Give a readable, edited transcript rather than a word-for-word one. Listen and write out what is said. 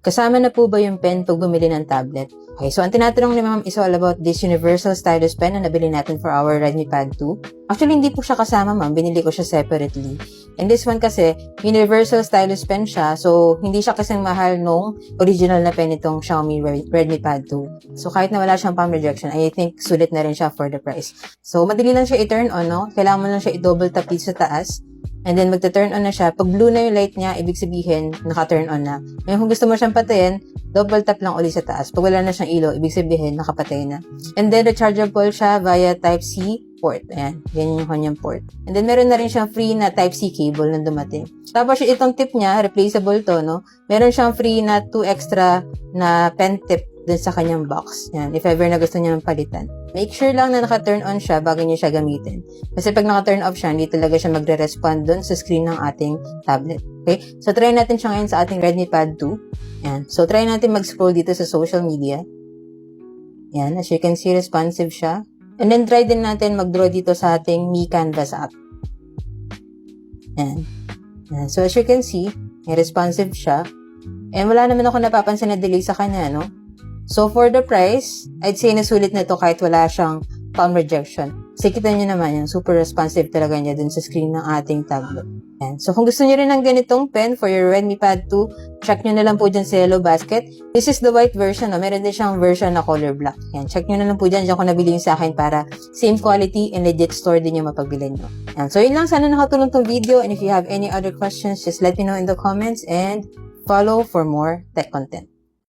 Kasama na po ba yung pen pag bumili ng tablet? Okay, so ang tinatanong ni Ma'am is all about this universal stylus pen na nabili natin for our Redmi Pad 2. Actually, hindi po siya kasama, Ma'am. Binili ko siya separately. And this one kasi, universal stylus pen siya. So, hindi siya kasing mahal nung original na pen itong Xiaomi Redmi Pad 2. So, kahit na wala siyang palm rejection, I think sulit na rin siya for the price. So, madali lang siya i-turn on, no? Kailangan mo lang siya i-double tap dito sa taas. And then, magta-turn on na siya. Pag blue na yung light niya, ibig sabihin, naka-turn on na. Ngayon, kung gusto mo siyang patayin, double tap lang ulit sa taas. Pag wala na siyang ilaw, ibig sabihin, nakapatay na. And then, rechargeable siya via Type-C port. Ayan, ganyan yung kanyang port. And then, meron na rin siyang free na Type-C cable na dumating. Tapos, itong tip niya, replaceable to, no? Meron siyang free na 2 extra na pen tip dun sa kanyang box. Yan, if ever na gusto niya palitan. Make sure lang na naka-turn on siya bago niyo siya gamitin. Kasi pag naka-turn off siya, hindi talaga siya magre-respond dun sa screen ng ating tablet. Okay? So, try natin siya ngayon sa ating Redmi Pad 2. Yan. So, try natin mag-scroll dito sa social media. Yan. As you can see, responsive siya. And then, try din natin mag-draw dito sa ating Mi Canvas app. Yan. Yan. So, as you can see, responsive siya. And wala naman ako napapansin na delay sa kanya, no? So, for the price, I'd say nasulit na to kahit wala siyang palm rejection. Kasi kita nyo naman yan, super responsive talaga niya dun sa screen ng ating tablet. Yan. So, kung gusto nyo rin ng ganitong pen for your Redmi Pad 2, check nyo na lang po dyan sa Yellow Basket. This is the white version, no? Meron din siyang version na color black. Yan. Check nyo na lang po dyan ko nabili yung sa akin para same quality and legit store din yung mapagbilan nyo. Yan. So, yun lang. Sana nakatulong tong video. And if you have any other questions, just let me know in the comments and follow for more tech content.